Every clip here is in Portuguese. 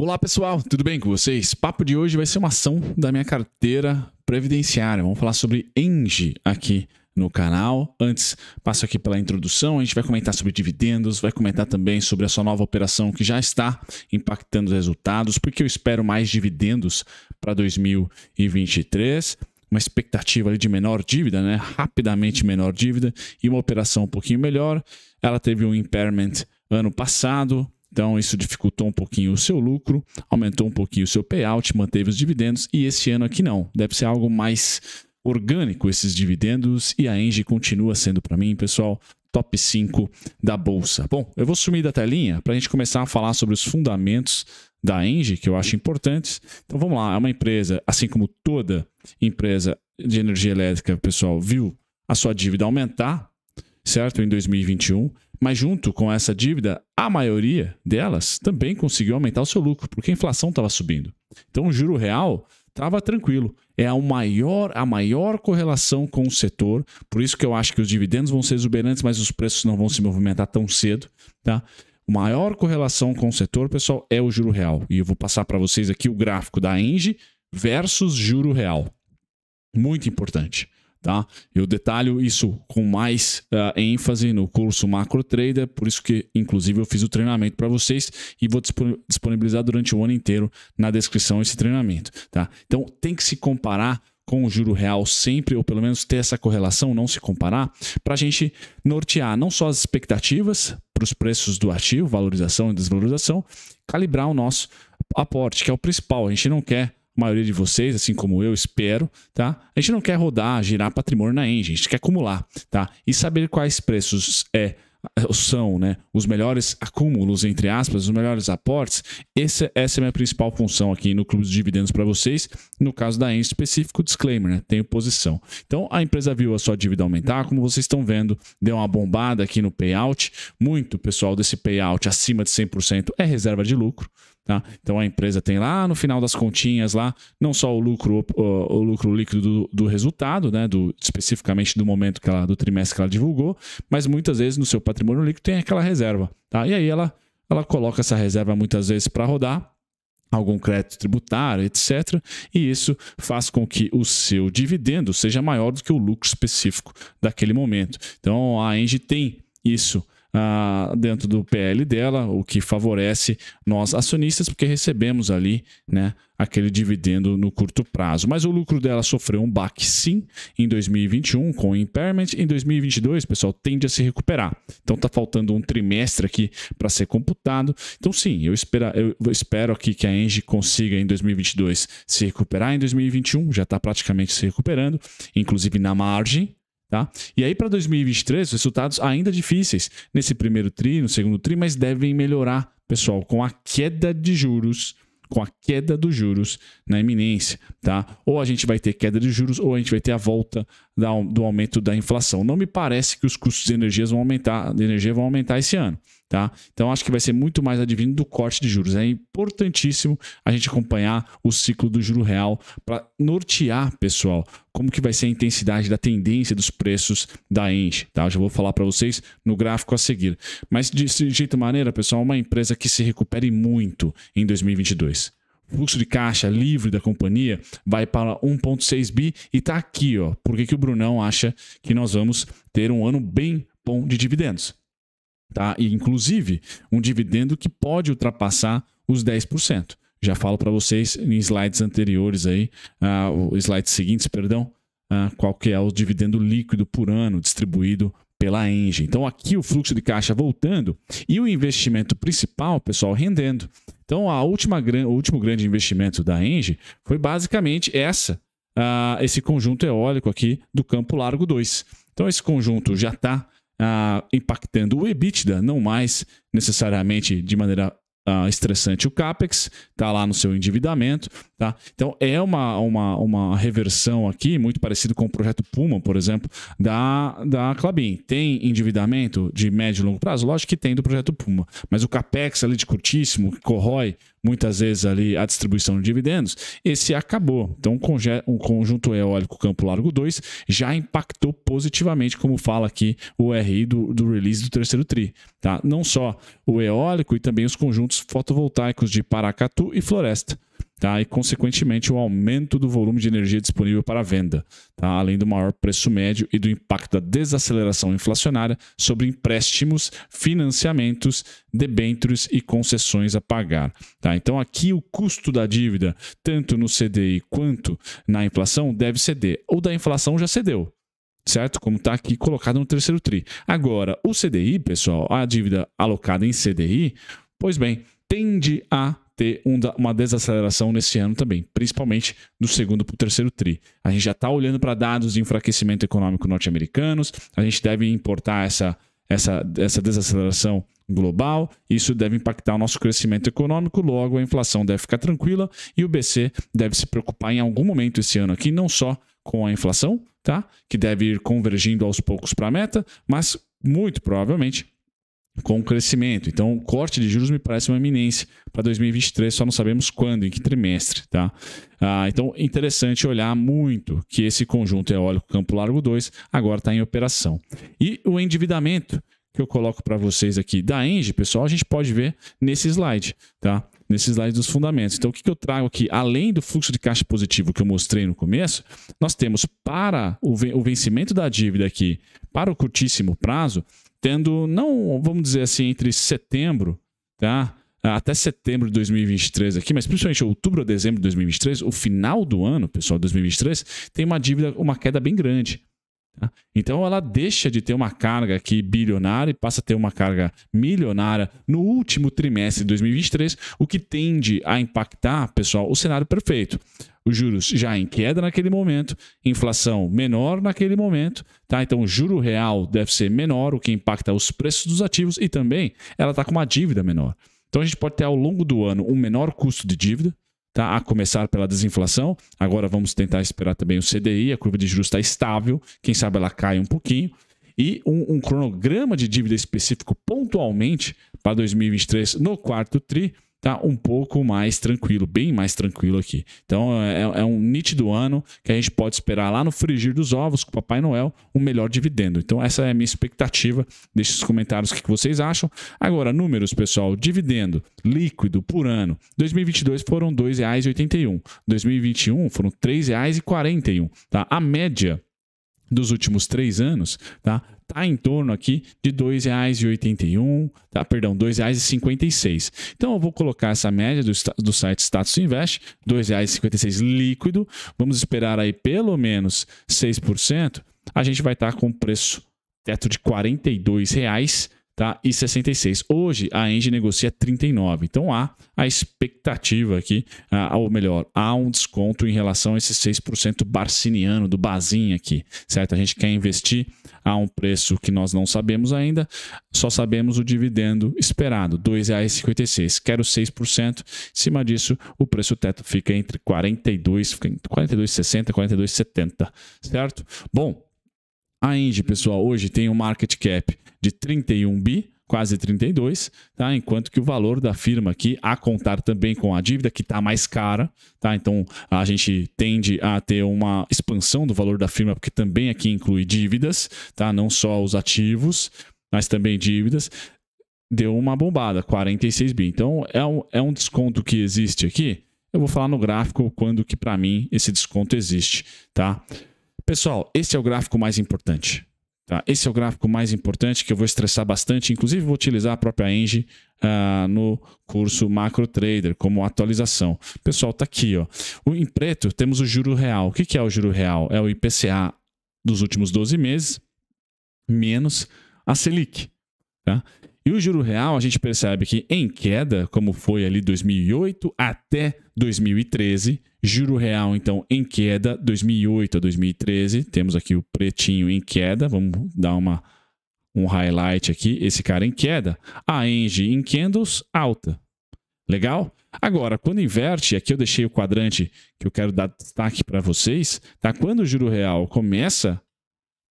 Olá pessoal, tudo bem com vocês? Papo de hoje vai ser uma ação da minha carteira previdenciária. Vamos falar sobre Engie aqui no canal. Antes, passo aqui pela introdução, a gente vai comentar sobre dividendos, vai comentar também sobre a sua nova operação que já está impactando os resultados, porque eu espero mais dividendos para 2023. Uma expectativa ali de menor dívida, né? Rapidamente menor dívida e uma operação um pouquinho melhor. Ela teve um impairment ano passado, então isso dificultou um pouquinho o seu lucro, aumentou um pouquinho o seu payout, manteve os dividendos e esse ano aqui não. Deve ser algo mais orgânico esses dividendos e a Engie continua sendo para mim, pessoal, top 5 da bolsa. Bom, eu vou sumir da telinha para a gente começar a falar sobre os fundamentos da Engie, que eu acho importantes. Então vamos lá, é uma empresa, assim como toda empresa de energia elétrica, pessoal, viu a sua dívida aumentar, certo? Em 2021, mas junto com essa dívida, a maioria delas também conseguiu aumentar o seu lucro, porque a inflação estava subindo. Então o juro real estava tranquilo. É a maior correlação com o setor, por isso que eu acho que os dividendos vão ser exuberantes, mas os preços não vão se movimentar tão cedo, tá? A maior correlação com o setor, pessoal, é o juro real. E eu vou passar para vocês aqui o gráfico da Engie versus juro real. Muito importante. Tá? Eu detalho isso com mais ênfase no curso Macro Trader, por isso que, inclusive, eu fiz o treinamento para vocês e vou disponibilizar durante o ano inteiro na descrição esse treinamento. Tá? Então, tem que se comparar com o juro real sempre, ou pelo menos ter essa correlação, não se comparar, para a gente nortear não só as expectativas para os preços do ativo, valorização e desvalorização, calibrar o nosso aporte, que é o principal. A gente não quer, a maioria de vocês, assim como eu espero, tá? A gente não quer rodar, girar patrimônio na Engie, a gente quer acumular, tá? E saber quais preços são, né, os melhores acúmulos, entre aspas, os melhores aportes. Essa é a minha principal função aqui no Clube dos Dividendos para vocês. No caso da Engie específico, disclaimer, né, tenho posição. Então, a empresa viu a sua dívida aumentar, como vocês estão vendo, deu uma bombada aqui no payout. Muito, pessoal, desse payout acima de 100% é reserva de lucro. Tá? Então a empresa tem lá no final das continhas lá, não só o lucro líquido do resultado, né, especificamente do momento do trimestre que ela divulgou, mas muitas vezes no seu patrimônio líquido tem aquela reserva. Tá? E aí ela coloca essa reserva muitas vezes para rodar algum crédito tributário, etc. E isso faz com que o seu dividendo seja maior do que o lucro específico daquele momento. Então a Engie tem isso dentro do PL dela, o que favorece nós acionistas, porque recebemos ali, né, aquele dividendo no curto prazo. Mas o lucro dela sofreu um baque sim em 2021 com impairment. Em 2022, pessoal, tende a se recuperar. Então tá faltando um trimestre aqui para ser computado. Então sim, eu espero aqui que a Engie consiga em 2022 se recuperar. Em 2021 já está praticamente se recuperando, inclusive na margem. Tá? E aí para 2023, resultados ainda difíceis nesse primeiro tri, no segundo tri, mas devem melhorar, pessoal, com a queda de juros, com a queda dos juros na iminência, tá? Ou a gente vai ter queda de juros ou a gente vai ter a volta do aumento da inflação. Não me parece que os custos de energia vão aumentar esse ano, tá? Então acho que vai ser muito mais advindo do corte de juros. É importantíssimo a gente acompanhar o ciclo do juro real para nortear, pessoal, como que vai ser a intensidade da tendência dos preços da Engie, tá? Eu já vou falar para vocês no gráfico a seguir. Mas de jeito maneira, pessoal, uma empresa que se recupere muito em 2022. O fluxo de caixa livre da companhia vai para 1,6 bi e está aqui, ó. Por que o Brunão acha que nós vamos ter um ano bem bom de dividendos? Tá? E, inclusive, um dividendo que pode ultrapassar os 10%. Já falo para vocês em slides anteriores aí, slides seguintes, perdão, qual que é o dividendo líquido por ano distribuído pela Engie. Então aqui o fluxo de caixa voltando e o investimento principal, pessoal, rendendo. Então o último grande investimento da Engie foi basicamente esse conjunto eólico aqui do Campo Largo 2. Então esse conjunto já está impactando o EBITDA, não mais necessariamente de maneira estressante o CAPEX, está lá no seu endividamento, Tá? Então, é uma reversão aqui, muito parecido com o projeto Puma, por exemplo, da Klabin. Tem endividamento de médio e longo prazo? Lógico que tem do projeto Puma, mas o capex ali de curtíssimo, que corrói muitas vezes ali a distribuição de dividendos, esse acabou. Então, o conjunto eólico Campo Largo 2 já impactou positivamente, como fala aqui o RI do release do terceiro TRI. Tá? Não só o eólico e também os conjuntos fotovoltaicos de Paracatu e Floresta. Tá? E, consequentemente, o aumento do volume de energia disponível para venda, tá? Além do maior preço médio e do impacto da desaceleração inflacionária sobre empréstimos, financiamentos, debêntures e concessões a pagar. Tá? Então, aqui o custo da dívida, tanto no CDI quanto na inflação, deve ceder. O da inflação já cedeu, certo? Como está aqui colocado no terceiro TRI. Agora, o CDI, pessoal, a dívida alocada em CDI, pois bem, tende a ter uma desaceleração nesse ano também, principalmente do segundo para o terceiro TRI. A gente já está olhando para dados de enfraquecimento econômico norte-americanos, a gente deve importar essa desaceleração global, isso deve impactar o nosso crescimento econômico, logo a inflação deve ficar tranquila e o BC deve se preocupar em algum momento esse ano aqui, não só com a inflação, tá? Que deve ir convergindo aos poucos para a meta, mas muito provavelmente com o crescimento. Então, o corte de juros me parece uma iminência para 2023, só não sabemos quando, em que trimestre. Tá? Então, interessante olhar muito que esse conjunto eólico Campo Largo 2 agora está em operação. E o endividamento que eu coloco para vocês aqui da Engie, pessoal, a gente pode ver nesse slide, tá? Nesse slide dos fundamentos. Então, o que eu trago aqui? Além do fluxo de caixa positivo que eu mostrei no começo, nós temos para o vencimento da dívida aqui, para o curtíssimo prazo, tendo, não, vamos dizer assim, entre setembro, tá? Até setembro de 2023 aqui, mas principalmente outubro a dezembro de 2023, o final do ano, pessoal, 2023, tem uma dívida, uma queda bem grande. Tá? Então ela deixa de ter uma carga aqui bilionária e passa a ter uma carga milionária no último trimestre de 2023, o que tende a impactar, pessoal, o cenário perfeito. Os juros já em queda naquele momento, inflação menor naquele momento, tá? Então o juro real deve ser menor, o que impacta os preços dos ativos e também ela está com uma dívida menor. Então a gente pode ter ao longo do ano um menor custo de dívida, tá? A começar pela desinflação. Agora vamos tentar esperar também o CDI, a curva de juros está estável, quem sabe ela cai um pouquinho. E um cronograma de dívida específico pontualmente para 2023 no quarto TRI, tá um pouco mais tranquilo, bem mais tranquilo aqui. Então é um nítido ano que a gente pode esperar lá no frigir dos ovos com o Papai Noel um melhor dividendo. Então essa é a minha expectativa. Deixe nos comentários o que vocês acham. Agora, números, pessoal, dividendo líquido por ano. 2022 foram R$ 2,81. 2021 foram R$ 3,41. Tá? A média dos últimos 3 anos, tá em torno aqui de R$ 2,81, tá? Perdão, R$ 2,56. Então eu vou colocar essa média do site Status Invest, R$ 2,56 líquido. Vamos esperar aí pelo menos 6%. A gente vai estar com preço teto de R$ 42,00. Tá? E 66. Hoje a Engie negocia 39. Então há a expectativa aqui, ou melhor, há um desconto em relação a esse 6% barciniano do Bazin aqui, certo? A gente quer investir a um preço que nós não sabemos ainda, só sabemos o dividendo esperado, R$ 2,56. Quero 6%. Em cima disso, o preço teto fica entre 42,60 e 42,70, certo? Bom, a Engie, pessoal, hoje tem um market cap de 31 bi, quase 32, tá? Enquanto que o valor da firma aqui, a contar também com a dívida, que está mais cara, tá? Então a gente tende a ter uma expansão do valor da firma, porque também aqui inclui dívidas, tá? Não só os ativos, mas também dívidas. Deu uma bombada, 46 bi. Então é um desconto que existe aqui. Eu vou falar no gráfico quando que para mim esse desconto existe, tá? Pessoal, esse é o gráfico mais importante. Tá? Esse é o gráfico mais importante que eu vou estressar bastante. Inclusive, vou utilizar a própria Engie no curso Macro Trader como atualização. Pessoal, está aqui. Ó. Em preto, temos o juro real. O que é o juro real? É o IPCA dos últimos 12 meses menos a Selic. Tá? E o juro real, a gente percebe que em queda, como foi ali 2008 até 2013, juro real, então, em queda, 2008 a 2013, temos aqui o pretinho em queda, vamos dar um highlight aqui, esse cara em queda, a Engie em candles alta, Legal? Agora, quando inverte, aqui eu deixei o quadrante que eu quero dar destaque para vocês, tá? Quando o juro real começa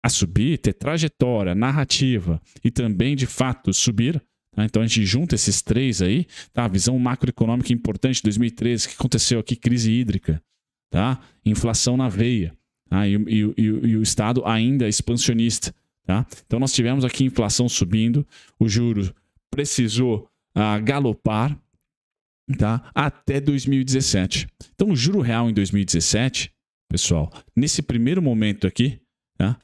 a subir, ter trajetória, narrativa e também, de fato, subir, tá? Então a gente junta esses três aí, tá? Visão macroeconômica importante, 2013, que aconteceu aqui, crise hídrica, tá? Inflação na veia, tá? E o Estado ainda expansionista, tá? Então nós tivemos aqui inflação subindo, o juro precisou galopar, tá? Até 2017. Então, o juro real em 2017, pessoal, nesse primeiro momento aqui, tá?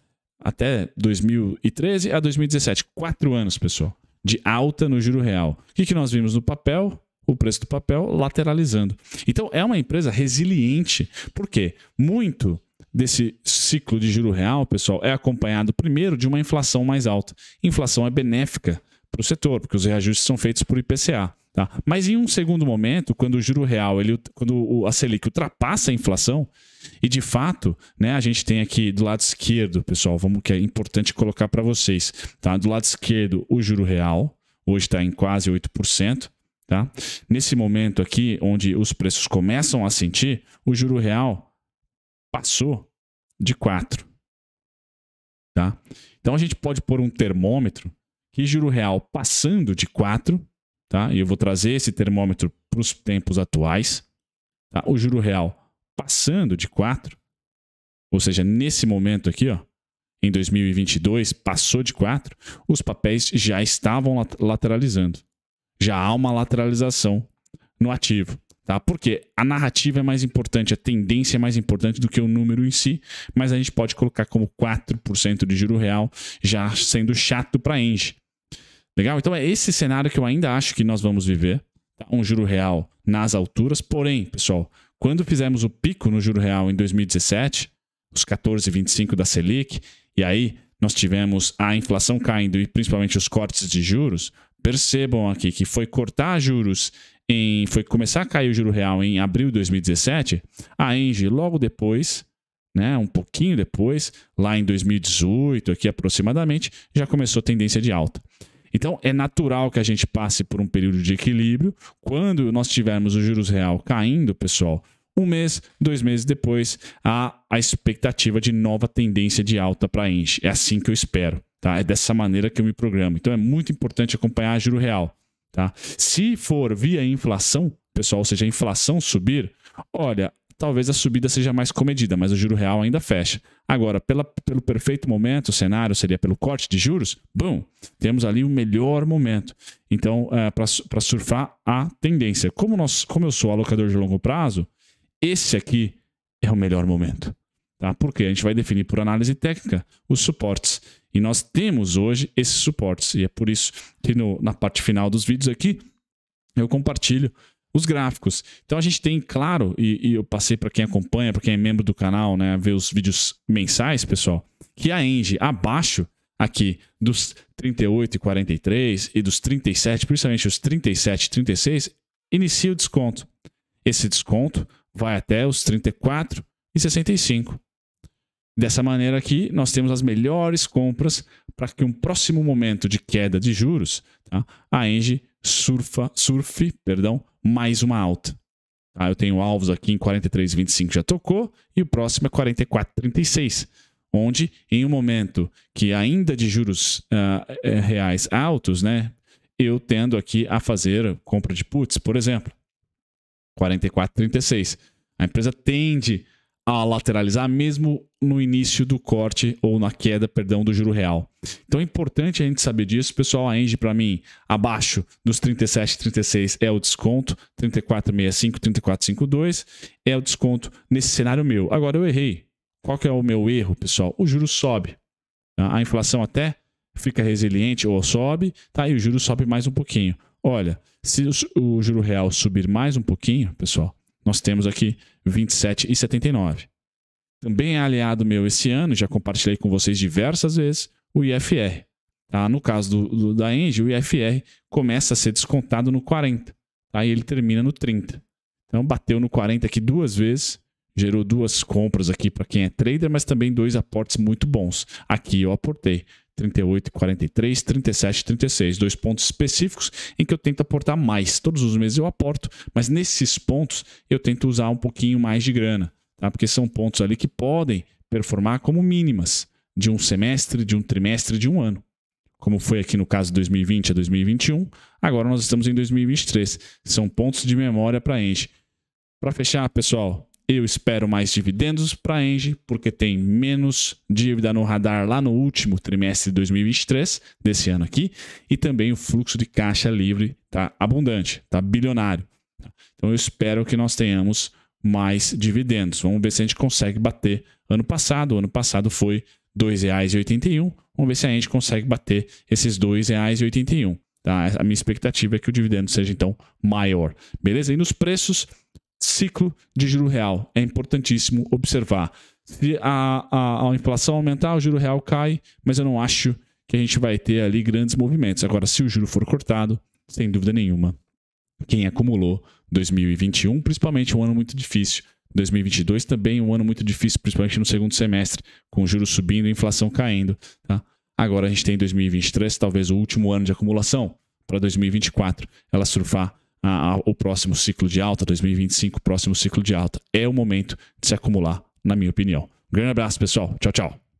Até 2013 a 2017, 4 anos, pessoal, de alta no juro real. O que nós vimos no papel? O preço do papel lateralizando. Então, é uma empresa resiliente. Por quê? Muito desse ciclo de juro real, pessoal, é acompanhado primeiro de uma inflação mais alta. Inflação é benéfica para o setor, porque os reajustes são feitos por IPCA. Tá? Mas em um segundo momento, quando o juro real, quando a Selic ultrapassa a inflação, e de fato, né, a gente tem aqui do lado esquerdo, pessoal, que é importante colocar para vocês, tá? Do lado esquerdo, o juro real, hoje está em quase 8%. Tá? Nesse momento aqui, onde os preços começam a sentir, o juro real passou de 4. Tá? Então a gente pode pôr um termômetro que juro real passando de 4. Tá? E eu vou trazer esse termômetro para os tempos atuais. Tá? O juro real passando de 4, ou seja, nesse momento aqui, ó, em 2022, passou de 4, os papéis já estavam lateralizando. Já há uma lateralização no ativo. Tá? Porque a narrativa é mais importante, a tendência é mais importante do que o número em si, mas a gente pode colocar como 4% de juro real, já sendo chato para a Engie. Legal? Então é esse cenário que eu ainda acho que nós vamos viver. Tá? Um juro real nas alturas. Porém, pessoal, quando fizemos o pico no juro real em 2017, os 14,25 da Selic, e aí nós tivemos a inflação caindo e principalmente os cortes de juros, percebam aqui que foi cortar juros, foi começar a cair o juro real em abril de 2017, a Engie logo depois, né, um pouquinho depois, lá em 2018, aqui aproximadamente, já começou a tendência de alta. Então, é natural que a gente passe por um período de equilíbrio. Quando nós tivermos o juros real caindo, pessoal, 1 mês, 2 meses depois, há a expectativa de nova tendência de alta para a Engie. É assim que eu espero. Tá? É dessa maneira que eu me programo. Então, é muito importante acompanhar o juro real. Tá? Se for via inflação, pessoal, ou seja, a inflação subir, olha, talvez a subida seja mais comedida, mas o juro real ainda fecha. Agora, pelo perfeito momento, o cenário seria pelo corte de juros, bom, temos ali o melhor momento. Então, para surfar a tendência. Como eu sou alocador de longo prazo, esse aqui é o melhor momento. Tá? Porque a gente vai definir por análise técnica os suportes. E nós temos hoje esses suportes. E é por isso que na parte final dos vídeos aqui, eu compartilho os gráficos. Então a gente tem, claro, e eu passei para quem acompanha, para quem é membro do canal, né, ver os vídeos mensais, pessoal, que a Engie abaixo aqui dos 38,43 e dos 37, principalmente os 37 e 36, inicia o desconto. Esse desconto vai até os 34,65. Dessa maneira aqui, nós temos as melhores compras para que um próximo momento de queda de juros, tá, a Engie surfe mais uma alta. Tá? Eu tenho alvos aqui em 43,25 já tocou e o próximo é 44,36, onde em um momento que ainda de juros reais altos, né, eu tendo aqui a fazer compra de puts, por exemplo, 44,36. A empresa tende a lateralizar mesmo no início do corte ou na queda, do juro real. Então é importante a gente saber disso. Pessoal, a Engie para mim, abaixo dos 37,36 é o desconto, 34,65, 34,52 é o desconto nesse cenário meu. Agora eu errei. Qual que é o meu erro, pessoal? O juro sobe. A inflação até fica resiliente ou sobe, tá? E o juro sobe mais um pouquinho. Olha, se o juro real subir mais um pouquinho, pessoal, nós temos aqui 27,79. Também é aliado meu esse ano, já compartilhei com vocês diversas vezes, o IFR. Tá? No caso da Engie, o IFR começa a ser descontado no 40. Tá? E ele termina no 30. Então bateu no 40 aqui 2 vezes, gerou 2 compras aqui para quem é trader, mas também 2 aportes muito bons. Aqui eu aportei 38,43, 37,36, 2 pontos específicos em que eu tento aportar mais. Todos os meses eu aporto, mas nesses pontos eu tento usar um pouquinho mais de grana, tá? Porque são pontos ali que podem performar como mínimas de um semestre, de um trimestre, de um ano. Como foi aqui no caso de 2020 a 2021, agora nós estamos em 2023. São pontos de memória para a Engie. Para fechar, pessoal, eu espero mais dividendos para a Engie, porque tem menos dívida no radar lá no último trimestre de 2023, desse ano aqui, e também o fluxo de caixa livre está abundante, está bilionário. Então eu espero que nós tenhamos mais dividendos. Vamos ver se a gente consegue bater ano passado. O ano passado foi R$ 2,81. Vamos ver se a gente consegue bater esses R$ 2,81. Tá? A minha expectativa é que o dividendo seja, então, maior. Beleza? E nos preços, ciclo de juro real. É importantíssimo observar. Se a inflação aumentar, o juro real cai, mas eu não acho que a gente vai ter ali grandes movimentos. Agora, se o juro for cortado, sem dúvida nenhuma, quem acumulou 2021, principalmente um ano muito difícil, 2022 também um ano muito difícil, principalmente no segundo semestre, com juros subindo e inflação caindo. Tá? Agora a gente tem 2023, talvez o último ano de acumulação, para 2024 ela surfar o próximo ciclo de alta, 2025, próximo ciclo de alta. É o momento de se acumular, na minha opinião. Um grande abraço, pessoal. Tchau, tchau.